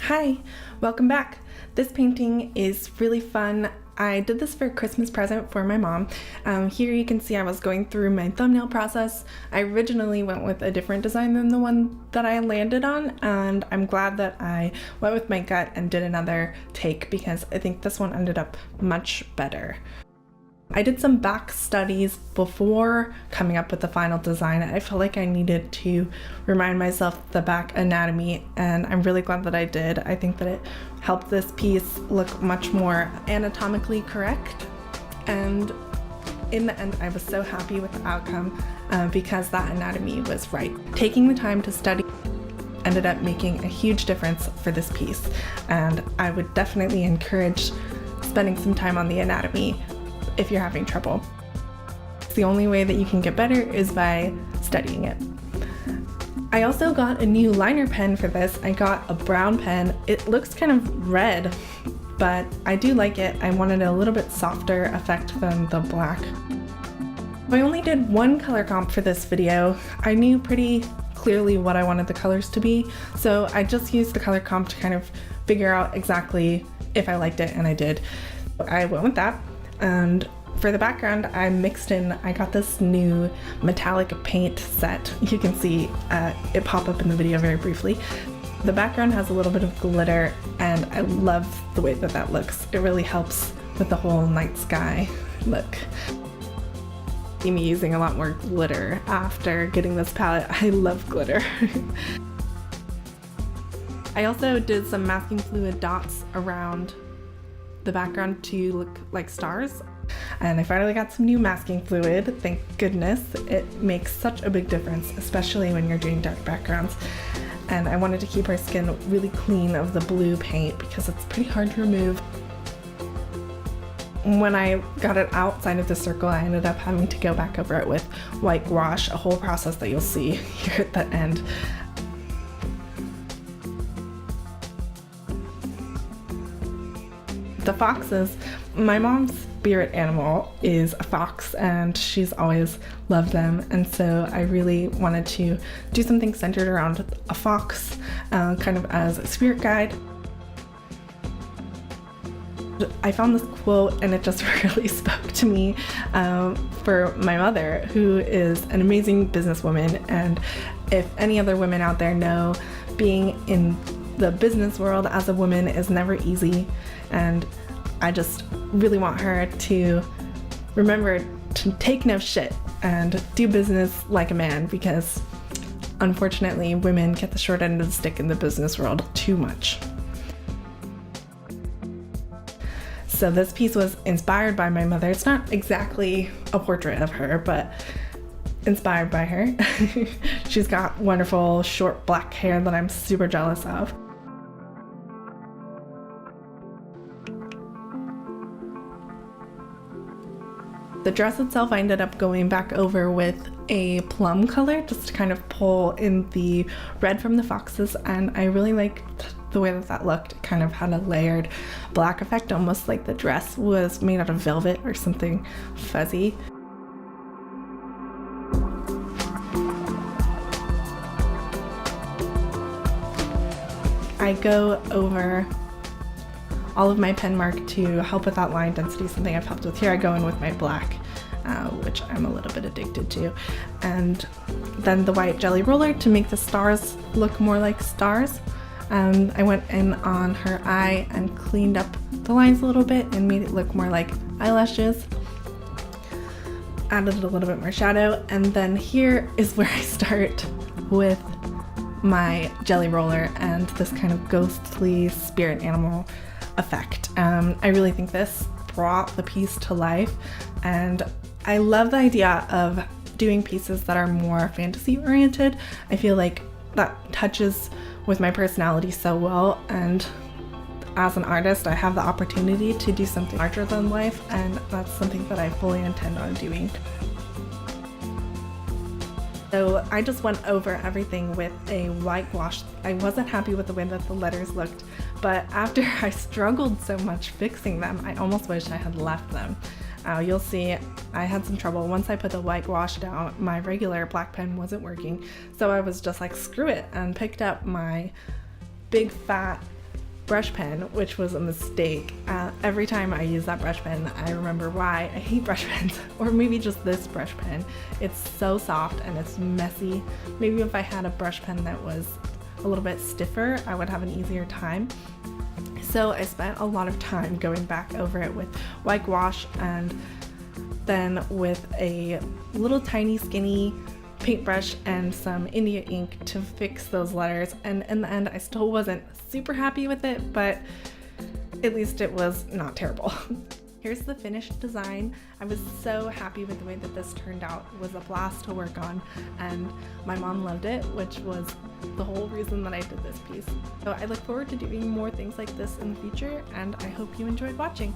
Hi, welcome back. This painting is really fun. I did this for a Christmas present for my mom. Here you can see I was going through my thumbnail process. I originally went with a different design than the one that I landed on, and I'm glad that I went with my gut and did another take because I think this one ended up much better. I did some back studies before coming up with the final design. I felt like I needed to remind myself the back anatomy, and I'm really glad that I did. I think that it helped this piece look much more anatomically correct, and in the end I was so happy with the outcome because that anatomy was right. Taking the time to study ended up making a huge difference for this piece, and I would definitely encourage spending some time on the anatomy if you're having trouble. The only way that you can get better is by studying it. I also got a new liner pen for this. I got a brown pen. It looks kind of red, but I do like it. I wanted a little bit softer effect than the black. I only did one color comp for this video. I knew pretty clearly what I wanted the colors to be, so I just used the color comp to kind of figure out exactly if I liked it, and I did. I went with that. And for the background, I got this new metallic paint set. You can see it pop up in the video very briefly. The background has a little bit of glitter, and I love the way that that looks. It really helps with the whole night sky look. See me using a lot more glitter after getting this palette. I love glitter. I also did some masking fluid dots around the background to look like stars, and I finally got some new masking fluid. Thank goodness. It makes such a big difference, especially when you're doing dark backgrounds, and I wanted to keep our skin really clean of the blue paint because it's pretty hard to remove. When I got it outside of the circle, I ended up having to go back over it with white gouache, a whole process that you'll see here at the end. The foxes, my mom's spirit animal is a fox, and she's always loved them, and so I really wanted to do something centered around a fox, kind of as a spirit guide. I found this quote and it just really spoke to me for my mother, who is an amazing businesswoman, and if any other women out there know, being in the business world as a woman is never easy, and I just really want her to remember to take no shit and do business like a man, because unfortunately women get the short end of the stick in the business world too much. So this piece was inspired by my mother. It's not exactly a portrait of her, but inspired by her. She's got wonderful short black hair that I'm super jealous of. The dress itself I ended up going back over with a plum color just to kind of pull in the red from the foxes, and I really liked the way that that looked. It kind of had a layered black effect, almost like the dress was made out of velvet or something fuzzy. I go over all of my pen mark to help with that line density, something I've helped with here. I go in with my black, which I'm a little bit addicted to, and then the white jelly roller to make the stars look more like stars. I went in on her eye and cleaned up the lines a little bit and made it look more like eyelashes. Added a little bit more shadow, and then here is where I start with my jelly roller and this kind of ghostly spirit animal effect. I really think this brought the piece to life, and I love the idea of doing pieces that are more fantasy oriented. I feel like that touches with my personality so well, and as an artist I have the opportunity to do something larger than life, and that's something that I fully intend on doing. So I just went over everything with a white gouache. I wasn't happy with the way that the letters looked, but after I struggled so much fixing them, I almost wish I had left them. You'll see I had some trouble. Once I put the white gouache down, my regular black pen wasn't working, so I was just like, screw it, and picked up my big fat brush pen, which was a mistake. Every time I use that brush pen, I remember why I hate brush pens, or maybe just this brush pen. It's so soft and it's messy. Maybe if I had a brush pen that was a little bit stiffer, I would have an easier time. So I spent a lot of time going back over it with white wash and then with a little tiny skinny paintbrush and some India ink to fix those letters, and in the end I still wasn't super happy with it, but at least it was not terrible. Here's the finished design. I was so happy with the way that this turned out. It was a blast to work on, and my mom loved it, which was the whole reason that I did this piece. So I look forward to doing more things like this in the future, and I hope you enjoyed watching.